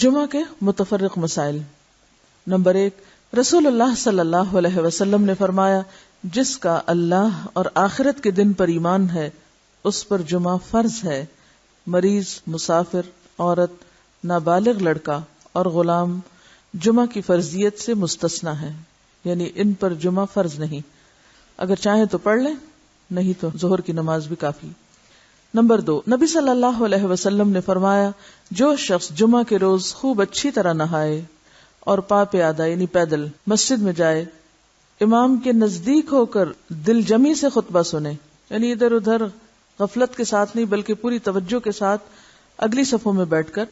جمعہ کے متفرق مسائل۔ نمبر 1، رسول اللہ صلی اللہ علیہ وسلم نے فرمایا جس کا اللہ اور آخرت کے دن پر ایمان ہے اس پر جمعہ فرض ہے، مریض، مسافر، عورت، نابالغ لڑکا اور غلام جمعہ کی فرضیت سے مستثنی ہے، یعنی ان پر جمعہ فرض نہیں، اگر چاہیں تو پڑھ لیں، نہیں تو ظہر کی نماز بھی کافی۔ نمبر 2، نبی صلی اللہ علیہ وسلم نے فرمایا جو شخص جمعہ کے روز خوب اچھی طرح نہائے اور پا پیادہ یعنی پیدل مسجد میں جائے، امام کے نزدیک ہو کر دل جمی سے خطبہ سنے، یعنی ادھر ادھر غفلت کے ساتھ نہیں بلکہ پوری توجہ کے ساتھ اگلی صفوں میں بیٹھ کر،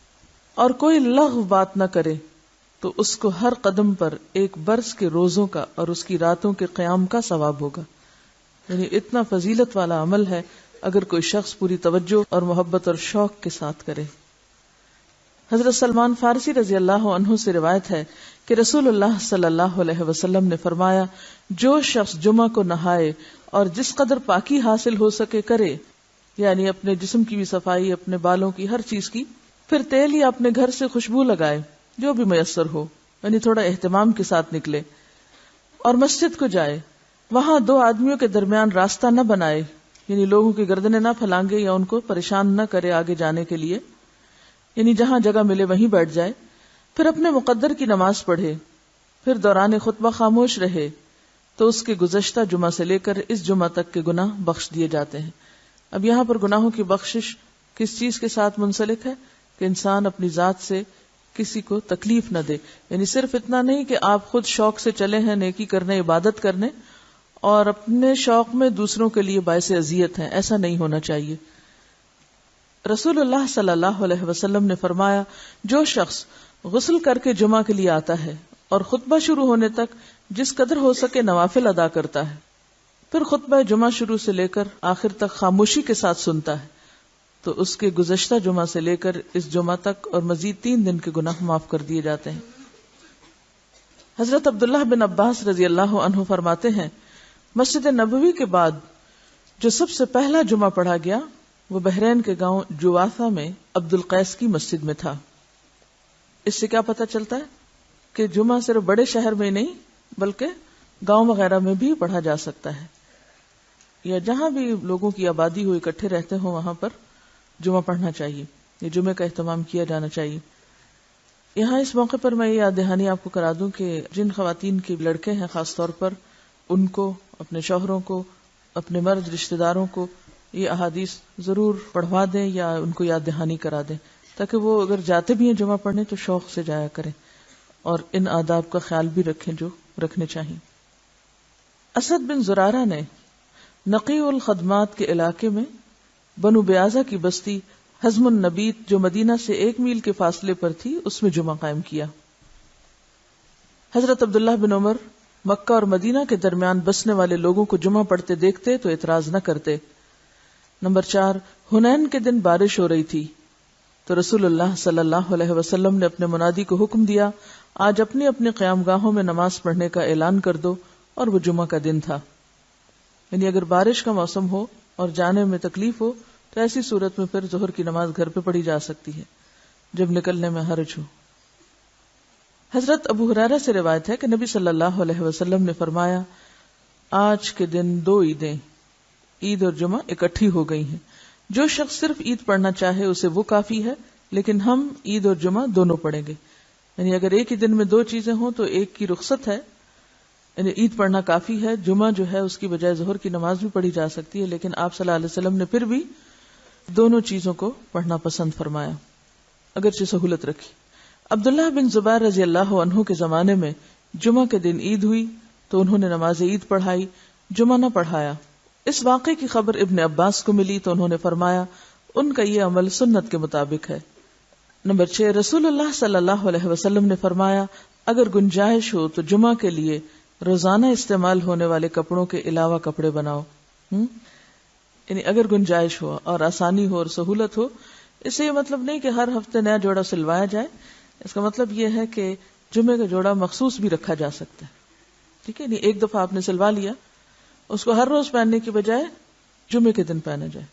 اور کوئی لغو بات نہ کرے، تو اس کو ہر قدم پر ایک برس کے روزوں کا اور اس کی راتوں کے قیام کا ثواب ہوگا۔ یعنی اتنا فضیلت والا عمل ہے اگر کوئی شخص پوری توجہ اور محبت اور شوق کے ساتھ کرے۔ حضرت سلمان فارسی رضی اللہ عنہ سے روایت ہے کہ رسول اللہ صلی اللہ علیہ وسلم نے فرمایا جو شخص جمعہ کو نہائے اور جس قدر پاکی حاصل ہو سکے کرے، یعنی اپنے جسم کی بھی صفائی، اپنے بالوں کی، ہر چیز کی، پھر تیل یا اپنے گھر سے خوشبو لگائے جو بھی میسر ہو، یعنی تھوڑا اہتمام کے ساتھ نکلے، اور مسجد کو جائے، وہاں دو آدمیوں کے درمیان راستہ نہ بنائے، یعنی لوگوں کی گردنیں نہ پھلانگے یا ان کو پریشان نہ کرے آگے جانے کے لیے، یعنی جہاں جگہ ملے وہیں بیٹھ جائے، پھر اپنے مقدر کی نماز پڑھے، پھر دوران خطبہ خاموش رہے، تو اس کے گزشتہ جمعہ سے لے کر اس جمعہ تک کے گناہ بخش دیے جاتے ہیں۔ اب یہاں پر گناہوں کی بخشش کس چیز کے ساتھ منسلک ہے کہ انسان اپنی ذات سے کسی کو تکلیف نہ دے، یعنی صرف اتنا نہیں کہ آپ خود شوق سے چلے ہیں نیکی کرنے، عبادت کرنے، اور اپنے شوق میں دوسروں کے لیے باعث اذیت ہیں، ایسا نہیں ہونا چاہیے۔ رسول اللہ صلی اللہ علیہ وسلم نے فرمایا جو شخص غسل کر کے جمعہ کے لیے آتا ہے اور خطبہ شروع ہونے تک جس قدر ہو سکے نوافل ادا کرتا ہے، پھر خطبہ جمعہ شروع سے لے کر آخر تک خاموشی کے ساتھ سنتا ہے، تو اس کے گزشتہ جمعہ سے لے کر اس جمعہ تک اور مزید 3 دن کے گناہ معاف کر دیے جاتے ہیں۔ حضرت عبداللہ بن عباس رضی اللہ عنہ فرماتے ہیں مسجد نبوی کے بعد جو سب سے پہلا جمعہ پڑھا گیا وہ بحرین کے گاؤں جوافہ میں عبد القیس کی مسجد میں تھا۔ اس سے کیا پتہ چلتا ہے کہ جمعہ صرف بڑے شہر میں نہیں بلکہ گاؤں وغیرہ میں بھی پڑھا جا سکتا ہے، یا جہاں بھی لوگوں کی آبادی ہو، اکٹھے رہتے ہوں، وہاں پر جمعہ پڑھنا چاہیے، یہ جمعے کا اہتمام کیا جانا چاہیے۔ یہاں اس موقع پر میں یہ یاد دہانی آپ کو کرا دوں کہ جن خواتین کے لڑکے ہیں خاص طور پر ان کو، اپنے شوہروں کو، اپنے مرد رشتہ داروں کو یہ احادیث ضرور پڑھوا دیں یا ان کو یاد دہانی کرا دیں، تاکہ وہ اگر جاتے بھی ہیں جمعہ پڑھنے تو شوق سے جایا کریں اور ان آداب کا خیال بھی رکھیں جو رکھنے چاہیے۔ اسد بن زرارہ نے نقی الخدمات کے علاقے میں بنو بیازہ کی بستی حزم النبیت جو مدینہ سے 1 میل کے فاصلے پر تھی اس میں جمعہ قائم کیا۔ حضرت عبداللہ بن عمر مکہ اور مدینہ کے درمیان بسنے والے لوگوں کو جمعہ پڑھتے دیکھتے تو اعتراض نہ کرتے۔ نمبر 4، حنین کے دن بارش ہو رہی تھی تو رسول اللہ صلی اللہ علیہ وسلم نے اپنے منادی کو حکم دیا آج اپنی اپنی قیام گاہوں میں نماز پڑھنے کا اعلان کر دو، اور وہ جمعہ کا دن تھا۔ یعنی اگر بارش کا موسم ہو اور جانے میں تکلیف ہو تو ایسی صورت میں پھر ظہر کی نماز گھر پہ پڑھی جا سکتی ہے جب نکلنے میں حرج ہو۔ حضرت ابو ہریرہ سے روایت ہے کہ نبی صلی اللہ علیہ وسلم نے فرمایا آج کے دن 2 عیدیں، عید اور جمعہ اکٹھی ہو گئی ہیں، جو شخص صرف عید پڑھنا چاہے اسے وہ کافی ہے، لیکن ہم عید اور جمعہ دونوں پڑھیں گے۔ یعنی اگر ایک ہی دن میں 2 چیزیں ہوں تو ایک کی رخصت ہے، یعنی عید پڑھنا کافی ہے، جمعہ جو ہے اس کی بجائے ظہر کی نماز بھی پڑھی جا سکتی ہے، لیکن آپ صلی اللہ علیہ وسلم نے پھر بھی دونوں چیزوں کو پڑھنا پسند فرمایا، اگرچہ سہولت رکھی۔ عبداللہ بن زبیر رضی اللہ عنہ کے زمانے میں جمعہ کے دن عید ہوئی تو انہوں نے نماز عید پڑھائی، جمعہ نہ پڑھایا۔ اس واقعے کی خبر ابن عباس کو ملی تو انہوں نے فرمایا ان کا یہ عمل سنت کے مطابق ہے۔ نمبر 6، رسول اللہ صلی اللہ علیہ وسلم نے فرمایا اگر گنجائش ہو تو جمعہ کے لیے روزانہ استعمال ہونے والے کپڑوں کے علاوہ کپڑے بناؤ۔ یعنی اگر گنجائش ہو اور آسانی ہو اور سہولت ہو، اس سے یہ مطلب نہیں کہ ہر ہفتے نیا جوڑا سلوایا جائے، اس کا مطلب یہ ہے کہ جمعے کا جوڑا مخصوص بھی رکھا جا سکتا ہے، ٹھیک ہے، ایک دفعہ آپ نے سلوا لیا، اس کو ہر روز پہننے کی بجائے جمعے کے دن پہنا جائے،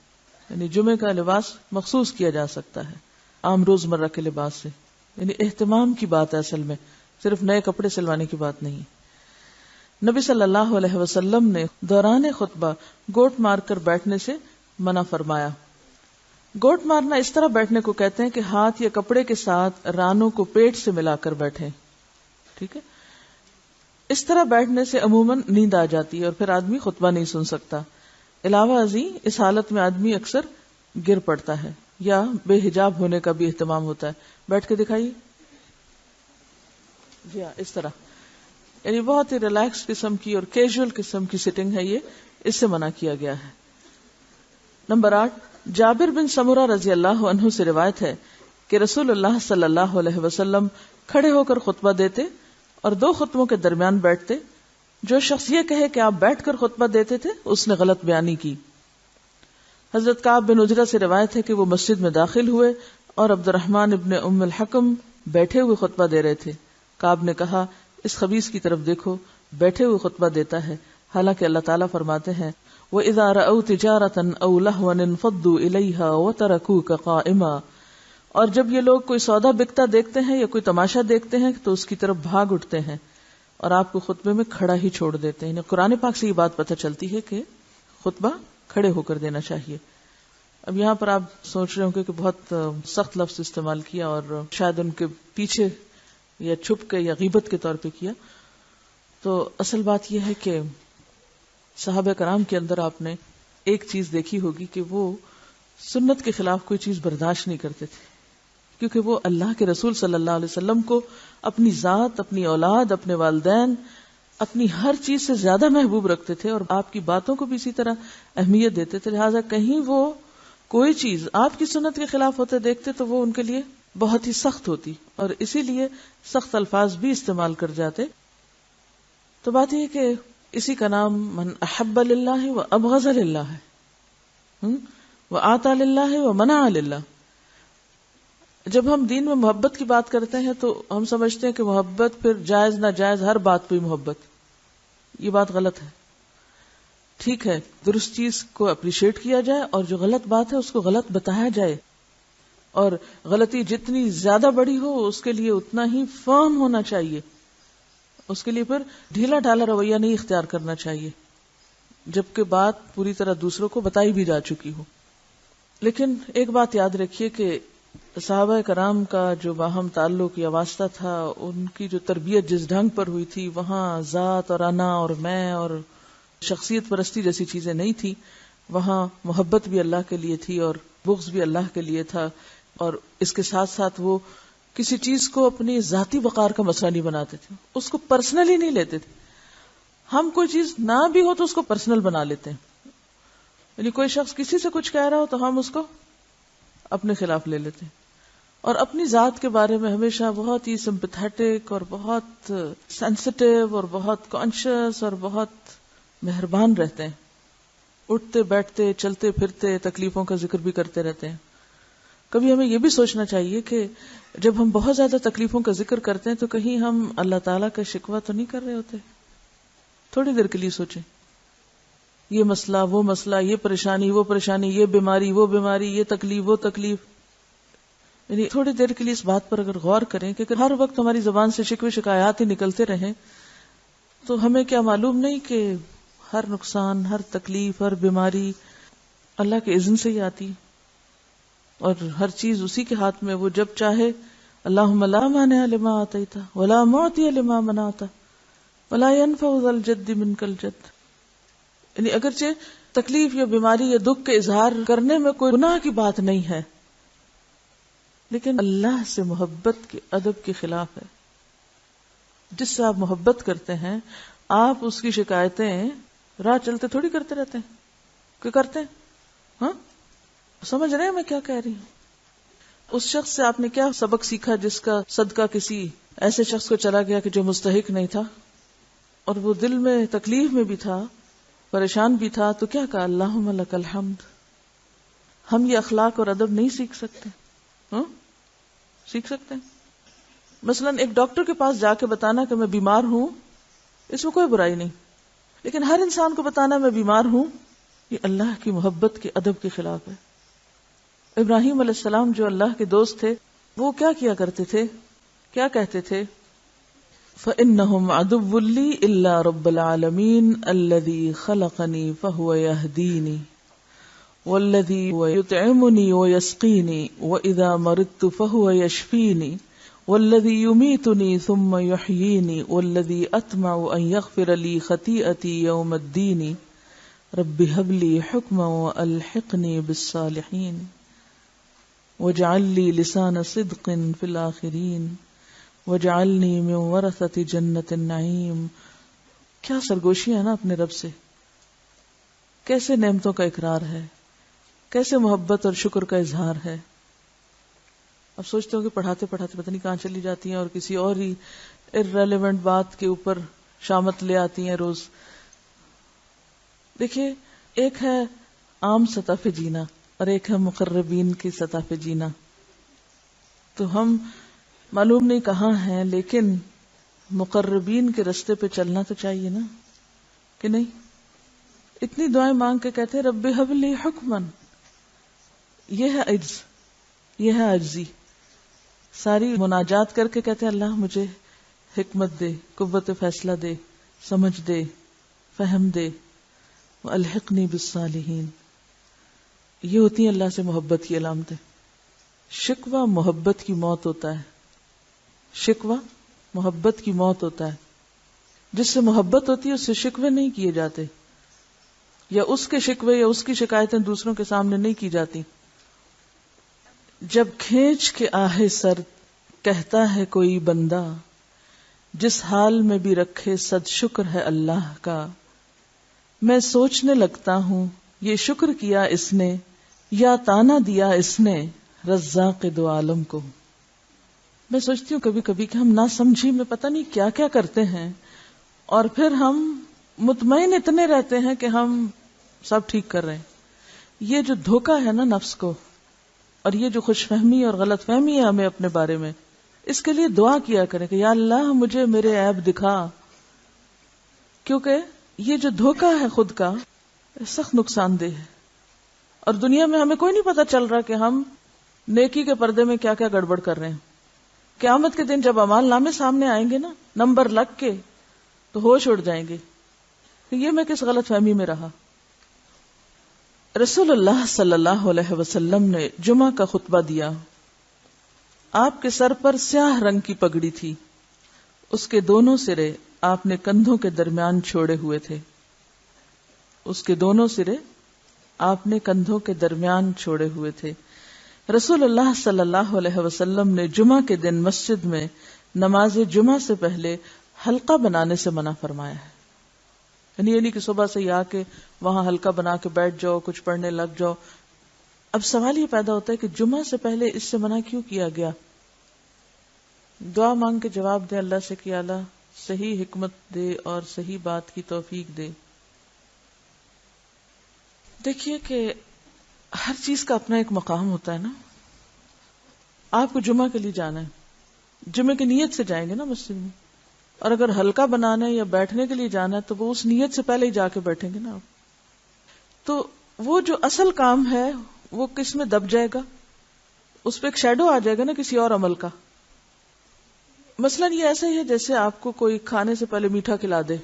یعنی جمعے کا لباس مخصوص کیا جا سکتا ہے عام روزمرہ کے لباس سے۔ یعنی اہتمام کی بات ہے اصل میں، صرف نئے کپڑے سلوانے کی بات نہیں. نبی صلی اللہ علیہ وسلم نے دوران خطبہ گوٹ مار کر بیٹھنے سے منع فرمایا. گوٹ مارنا اس طرح بیٹھنے کو کہتے ہیں کہ ہاتھ یا کپڑے کے ساتھ رانوں کو پیٹ سے ملا کر بیٹھیں. ٹھیک ہے، اس طرح بیٹھنے سے عموماً نیند آ جاتی ہے اور پھر آدمی خطبہ نہیں سن سکتا. علاوہ ازیں اس حالت میں آدمی اکثر گر پڑتا ہے یا بے حجاب ہونے کا بھی اہتمام ہوتا ہے. بیٹھ کے دکھائیے. جی ہاں، اس طرح، یعنی بہت ہی ریلیکس قسم کی اور کیجول قسم کی سٹنگ ہے، یہ اس سے منع کیا گیا ہے. نمبر 8، جابر بن سمرہ رضی اللہ عنہ سے روایت ہے کہ رسول اللہ صلی اللہ علیہ وسلم کھڑے ہو کر خطبہ دیتے اور 2 خطبوں کے درمیان بیٹھتے. جو شخص یہ کہے کہ آپ بیٹھ کر خطبہ دیتے تھے اس نے غلط بیانی کی. حضرت کعب بن عجرہ سے روایت ہے کہ وہ مسجد میں داخل ہوئے اور عبد الرحمن ابن ام الحکم بیٹھے ہوئے خطبہ دے رہے تھے. کعب نے کہا، اس خبیث کی طرف دیکھو، بیٹھے ہوئے خطبہ دیتا ہے، حالانکہ اللہ تعالیٰ فرماتے ہیں وَإِذَا رَأَوْا تِجَارَةً أَوْ لَهْوًا انفضوا إِلَيْهَا وَتَرَكُوكَ قَائِمًا. اور جب یہ لوگ کوئی سودا بکتا دیکھتے ہیں یا کوئی تماشا دیکھتے ہیں تو اس کی طرف بھاگ اٹھتے ہیں اور آپ کو خطبے میں کھڑا ہی چھوڑ دیتے ہیں. قرآن پاک سے یہ بات پتہ چلتی ہے کہ خطبہ کھڑے ہو کر دینا چاہیے. اب یہاں پر آپ سوچ رہے ہوں کہ بہت سخت لفظ استعمال کیا اور شاید ان کے پیچھے یا چھپ کے یا غیبت کے طور پہ کیا. تو اصل بات یہ ہے کہ صحابہ کرام کے اندر آپ نے ایک چیز دیکھی ہوگی کہ وہ سنت کے خلاف کوئی چیز برداشت نہیں کرتے تھے، کیونکہ وہ اللہ کے رسول صلی اللہ علیہ وسلم کو اپنی ذات، اپنی اولاد، اپنے والدین، اپنی ہر چیز سے زیادہ محبوب رکھتے تھے اور آپ کی باتوں کو بھی اسی طرح اہمیت دیتے تھے. لہٰذا کہیں وہ کوئی چیز آپ کی سنت کے خلاف ہوتے دیکھتے تو وہ ان کے لیے بہت ہی سخت ہوتی اور اسی لیے سخت الفاظ بھی استعمال کر جاتے. تو بات یہ کہ اسی کا نام من احب للہ و ابغض للہ ہے، و آتا للہ و منع للہ. جب ہم دین میں محبت کی بات کرتے ہیں تو ہم سمجھتے ہیں کہ محبت پھر جائز ناجائز ہر بات پہ محبت. یہ بات غلط ہے. ٹھیک ہے، درست چیز کو اپریشیٹ کیا جائے اور جو غلط بات ہے اس کو غلط بتایا جائے، اور غلطی جتنی زیادہ بڑی ہو اس کے لیے اتنا ہی فرم ہونا چاہیے. اس کے لیے پھر ڈھیلا ڈھالا رویہ نہیں اختیار کرنا چاہیے جبکہ بات پوری طرح دوسروں کو بتائی بھی جا چکی ہو. لیکن ایک بات یاد رکھیے کہ صحابہ کرام کا جو باہم تعلق یا واسطہ تھا، ان کی جو تربیت جس ڈھنگ پر ہوئی تھی، وہاں ذات اور انا اور میں اور شخصیت پرستی جیسی چیزیں نہیں تھی. وہاں محبت بھی اللہ کے لیے تھی اور بغض بھی اللہ کے لیے تھا، اور اس کے ساتھ ساتھ وہ کسی چیز کو اپنی ذاتی وقار کا مسئلہ نہیں بناتے تھے، اس کو پرسنلی نہیں لیتے تھے. ہم کوئی چیز نہ بھی ہو تو اس کو پرسنل بنا لیتے ہیں، یعنی کوئی شخص کسی سے کچھ کہہ رہا ہو تو ہم اس کو اپنے خلاف لے لیتے ہیں، اور اپنی ذات کے بارے میں ہمیشہ بہت ہی سمپیتھیٹک اور بہت سینسٹیو اور بہت کانشیس اور بہت مہربان رہتے ہیں. اٹھتے بیٹھتے چلتے پھرتے تکلیفوں کا ذکر بھی کرتے رہتے ہیں. کبھی ہمیں یہ بھی سوچنا چاہیے کہ جب ہم بہت زیادہ تکلیفوں کا ذکر کرتے ہیں تو کہیں ہم اللہ تعالیٰ کا شکوہ تو نہیں کر رہے ہوتے. تھوڑی دیر کے لیے سوچیں، یہ مسئلہ وہ مسئلہ، یہ پریشانی وہ پریشانی، یہ بیماری وہ بیماری، یہ تکلیف وہ تکلیف. یعنی تھوڑی دیر کے لیے اس بات پر اگر غور کریں کہ ہر وقت ہماری زبان سے شکوے شکایات ہی نکلتے رہیں تو ہمیں کیا معلوم نہیں کہ ہر نقصان، ہر تکلیف، ہر بیماری اللہ کے اذن سے ہی آتی اور ہر چیز اسی کے ہاتھ میں. وہ جب چاہے اللہم لا مانع لما آتیت ولا معطی لما منعت ولا ينفع ذا الجد منک الجد. یعنی اگرچہ تکلیف یا بیماری یا دکھ کے اظہار کرنے میں کوئی گناہ کی بات نہیں ہے، لیکن اللہ سے محبت کے ادب کے خلاف ہے. جس سے آپ محبت کرتے ہیں آپ اس کی شکایتیں راہ چلتے تھوڑی کرتے رہتے ہیں کہ کرتے ہیں. ہاں سمجھ رہے ہیں میں کیا کہہ رہی ہوں؟ اس شخص سے آپ نے کیا سبق سیکھا جس کا صدقہ کسی ایسے شخص کو چلا گیا کہ جو مستحق نہیں تھا اور وہ دل میں تکلیف میں بھی تھا، پریشان بھی تھا، تو کیا کہا؟ اللہم لک الحمد. ہم یہ اخلاق اور ادب نہیں سیکھ سکتے؟ ہاں سیکھ سکتے ہیں. مثلا ایک ڈاکٹر کے پاس جا کے بتانا کہ میں بیمار ہوں، اس میں کوئی برائی نہیں، لیکن ہر انسان کو بتانا میں بیمار ہوں، یہ اللہ کی محبت کے ادب کے خلاف ہے. ابراہیم علیہ السلام جو اللہ کے دوست تھے، وہ کیا کیا کرتے تھے، کیا کہتے تھے؟ فَإِنَّهُمْ عَدُوٌّ لِّي إِلَّا رَبَّ الْعَالَمِينَ الَّذِي خَلَقَنِي فَهُوَ يَهْدِينِي وَالَّذِي يُطْعِمُنِي وَيَسْقِينِي وَإِذَا مَرِضْتُ فَهُوَ يَشْفِينِي وَالَّذِي يُمِيتُنِي ثُمَّ يُحْيِينِي وَالَّذِي أَطْمَعُ أَن يَغْفِرَ لِي خَطِيئَتِي يَوْمَ الدِّينِ رَبِّ هَبْ لِي حُكْمًا وَأَلْحِقْنِي بِالصَّالِحِينَ وَاجْعَل لِّي لِسَانَ صِدْقٍ فِي الْآخِرِينَ وَاجْعَلْنِي مِن وَرَثَةِ جَنَّةِ النَّعِيمِ۔ کیا سرگوشی ہے نا اپنے رب سے، کیسے نعمتوں کا اقرار ہے، کیسے محبت اور شکر کا اظہار ہے۔ اب سوچتے ہو کہ پڑھاتے پڑھاتے پتہ نہیں کہاں چلی جاتی ہیں اور کسی اور ہی irrelevant بات کے اوپر شامت لے آتی ہیں روز۔ دیکھیے، ایک ہے عام سطح پہ جینا اور ایک ہے مقربین کی سطح پہ جینا۔ تو ہم معلوم نہیں کہاں ہیں، لیکن مقربین کے رستے پہ چلنا تو چاہیے نا، کہ نہیں؟ اتنی دعائیں مانگ کے کہتے ہیں رب ہب لی حکمن۔ یہ ہے عجز، یہ ہے عجزی۔ ساری مناجات کر کے کہتے ہیں اللہ مجھے حکمت دے، قوت فیصلہ دے، سمجھ دے، فہم دے، وَأَلْحِقْنِي بِالصَّالِحِينَ۔ یہ ہوتی ہیں اللہ سے محبت کی علامتیں۔ شکوہ محبت کی موت ہوتا ہے، شکوہ محبت کی موت ہوتا ہے۔ جس سے محبت ہوتی ہے اس سے شکوے نہیں کیے جاتے، یا اس کے شکوے یا اس کی شکایتیں دوسروں کے سامنے نہیں کی جاتی۔ جب کھینچ کے آہے سر کہتا ہے کوئی بندہ، جس حال میں بھی رکھے صد شکر ہے اللہ کا، میں سوچنے لگتا ہوں یہ شکر کیا اس نے یا تانا دیا اس نے رزاق دو عالم کو۔ میں سوچتی ہوں کبھی کبھی کہ ہم نہ سمجھی میں پتہ نہیں کیا کیا کرتے ہیں، اور پھر ہم مطمئن اتنے رہتے ہیں کہ ہم سب ٹھیک کر رہے ہیں۔ یہ جو دھوکہ ہے نا نفس کو، اور یہ جو خوش فہمی اور غلط فہمی ہے ہمیں اپنے بارے میں، اس کے لیے دعا کیا کریں کہ یا اللہ مجھے میرے عیب دکھا، کیونکہ یہ جو دھوکہ ہے خود کا سخت نقصان دہ ہے، اور دنیا میں ہمیں کوئی نہیں پتا چل رہا کہ ہم نیکی کے پردے میں کیا کیا گڑبڑ کر رہے ہیں۔ قیامت کے دن جب اعمال نامے سامنے آئیں گے نا نمبر لگ کے، تو ہوش اڑ جائیں گے کہ یہ میں کس غلط فہمی میں رہا۔ رسول اللہ صلی اللہ علیہ وسلم نے جمعہ کا خطبہ دیا۔ آپ کے سر پر سیاہ رنگ کی پگڑی تھی، اس کے دونوں سرے آپ نے کندھوں کے درمیان چھوڑے ہوئے تھے، اس کے دونوں سرے آپ نے کندھوں کے درمیان چھوڑے ہوئے تھے۔ رسول اللہ صلی اللہ علیہ وسلم نے جمعہ کے دن مسجد میں نماز جمعہ سے پہلے حلقہ بنانے سے منع فرمایا ہے۔ یعنی یہ نہیں کہ صبح سے ہی آ کے وہاں حلقہ بنا کے بیٹھ جاؤ، کچھ پڑھنے لگ جاؤ۔ اب سوال یہ پیدا ہوتا ہے کہ جمعہ سے پہلے اس سے منع کیوں کیا گیا؟ دعا مانگ کے جواب دیں اللہ سے کہ اللہ صحیح حکمت دے اور صحیح بات کی توفیق دے۔ دیکھیے کہ ہر چیز کا اپنا ایک مقام ہوتا ہے نا۔ آپ کو جمعہ کے لیے جانا ہے، جمعہ کی نیت سے جائیں گے نا مسجد میں، اور اگر حلقہ بنانا ہے یا بیٹھنے کے لیے جانا ہے تو وہ اس نیت سے پہلے ہی جا کے بیٹھیں گے نا آپ۔ تو وہ جو اصل کام ہے وہ کس میں دب جائے گا؟ اس پہ ایک شیڈو آ جائے گا نا کسی اور عمل کا۔ مثلاً یہ ایسا ہی ہے جیسے آپ کو کوئی کھانے سے پہلے میٹھا کھلا دے۔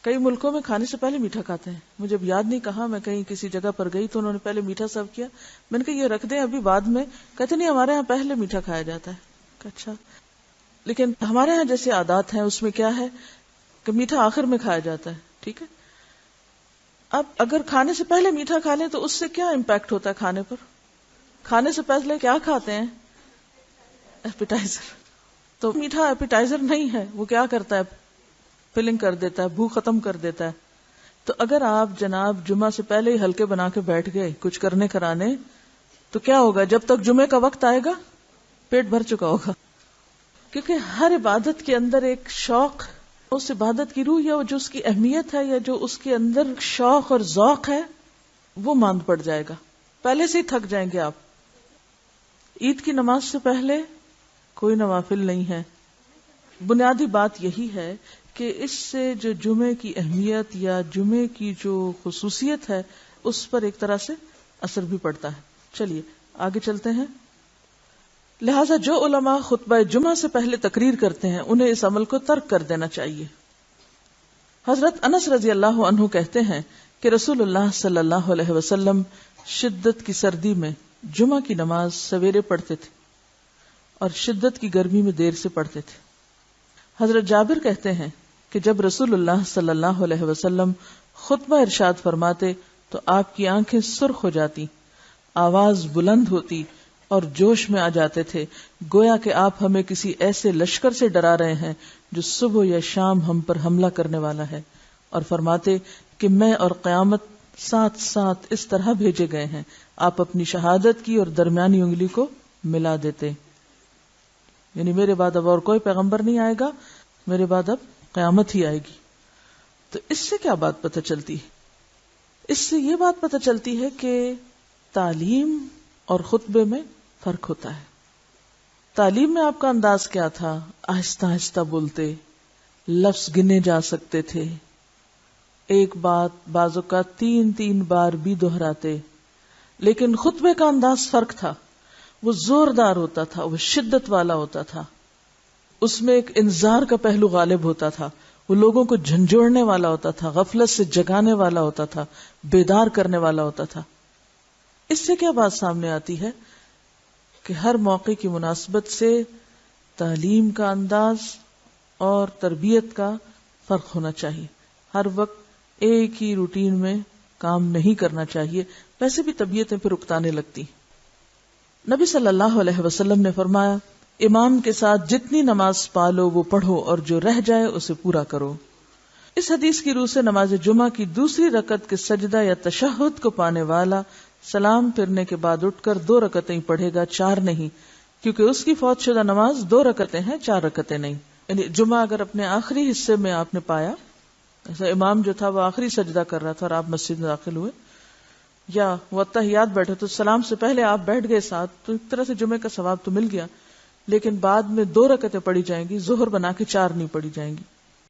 کئی ملکوں میں کھانے سے پہلے میٹھا کھاتے ہیں، مجھے اب یاد نہیں کہاں، میں کہیں کسی جگہ پر گئی تو انہوں نے پہلے میٹھا سرو کیا، میں نے کہا یہ رکھ دیں ابھی بعد میں، کہتے نہیں ہمارے ہاں پہلے میٹھا کھایا جاتا ہے۔ اچھا، لیکن ہمارے ہاں جیسے عادات ہیں اس میں کیا ہے کہ میٹھا آخر میں کھایا جاتا ہے، ٹھیک ہے۔ اب اگر کھانے سے پہلے میٹھا کھا لیں تو اس سے کیا امپیکٹ ہوتا ہے کھانے پر؟ کھانے سے پہلے کیا کھاتے ہیں؟ ایپیٹائزر۔ تو میٹھا ایپیٹائزر نہیں ہے، وہ کیا کرتا ہے؟ فلنگ کر دیتا ہے، بھوک ختم کر دیتا ہے۔ تو اگر آپ جناب جمعہ سے پہلے ہی ہلکے بنا کے بیٹھ گئے کچھ کرنے کرانے، تو کیا ہوگا؟ جب تک جمعے کا وقت آئے گا پیٹ بھر چکا ہوگا، کیونکہ ہر عبادت کے اندر ایک شوق، اس عبادت کی روح یا جو اس کی اہمیت ہے یا جو اس کے اندر شوق اور ذوق ہے وہ ماند پڑ جائے گا، پہلے سے ہی تھک جائیں گے آپ۔ عید کی نماز سے پہلے کوئی نوافل نہیں ہے۔ بنیادی بات یہی ہے کہ اس سے جو جمعے کی اہمیت یا جمعے کی جو خصوصیت ہے اس پر ایک طرح سے اثر بھی پڑتا ہے۔ چلیے آگے چلتے ہیں۔ لہذا جو علماء خطبہ جمعہ سے پہلے تقریر کرتے ہیں انہیں اس عمل کو ترک کر دینا چاہیے۔ حضرت انس رضی اللہ عنہ کہتے ہیں کہ رسول اللہ صلی اللہ علیہ وسلم شدت کی سردی میں جمعہ کی نماز سویرے پڑھتے تھے اور شدت کی گرمی میں دیر سے پڑھتے تھے۔ حضرت جابر کہتے ہیں کہ جب رسول اللہ صلی اللہ علیہ وسلم خطبہ ارشاد فرماتے تو آپ کی آنکھیں سرخ ہو جاتی، آواز بلند ہوتی اور جوش میں آ جاتے تھے، گویا کہ آپ ہمیں کسی ایسے لشکر سے ڈرا رہے ہیں جو صبح یا شام ہم پر حملہ کرنے والا ہے، اور فرماتے کہ میں اور قیامت ساتھ ساتھ اس طرح بھیجے گئے ہیں۔ آپ اپنی شہادت کی اور درمیانی انگلی کو ملا دیتے، یعنی میرے بعد اب اور کوئی پیغمبر نہیں آئے گا، میرے بعد اب قیامت ہی آئے گی۔ تو اس سے کیا بات پتہ چلتی ہے؟ اس سے یہ بات پتہ چلتی ہے کہ تعلیم اور خطبے میں فرق ہوتا ہے۔ تعلیم میں آپ کا انداز کیا تھا؟ آہستہ آہستہ بولتے، لفظ گنے جا سکتے تھے، ایک بات بعض اوقات 3 بار بھی دہراتے، لیکن خطبے کا انداز فرق تھا، وہ زوردار ہوتا تھا، وہ شدت والا ہوتا تھا، اس میں ایک انذار کا پہلو غالب ہوتا تھا، وہ لوگوں کو جھنجھوڑنے والا ہوتا تھا، غفلت سے جگانے والا ہوتا تھا، بیدار کرنے والا ہوتا تھا۔ اس سے کیا بات سامنے آتی ہے کہ ہر موقع کی مناسبت سے تعلیم کا انداز اور تربیت کا فرق ہونا چاہیے، ہر وقت ایک ہی روٹین میں کام نہیں کرنا چاہیے، ویسے بھی طبیعتیں پھر اکتانے لگتی۔ نبی صلی اللہ علیہ وسلم نے فرمایا، امام کے ساتھ جتنی نماز پالو وہ پڑھو اور جو رہ جائے اسے پورا کرو۔ اس حدیث کی روح سے نماز جمعہ کی دوسری رکعت کے سجدہ یا تشہد کو پانے والا سلام پھرنے کے بعد اٹھ کر 2 رکعتیں پڑھے گا، 4 نہیں، کیونکہ اس کی فوت شدہ نماز 2 رکعتیں ہیں، 4 رکعتیں نہیں۔ یعنی جمعہ اگر اپنے آخری حصے میں آپ نے پایا، ایسا امام جو تھا وہ آخری سجدہ کر رہا تھا اور آپ مسجد میں داخل ہوئے، یا وہ اتحیات بیٹھے تو سلام سے پہلے آپ بیٹھ گئے ساتھ، تو ایک طرح سے جمعے کا ثواب تو مل گیا، لیکن بعد میں 2 رکعتیں پڑھی جائیں گی، ظہر بنا کے 4 نہیں پڑھی جائیں گی۔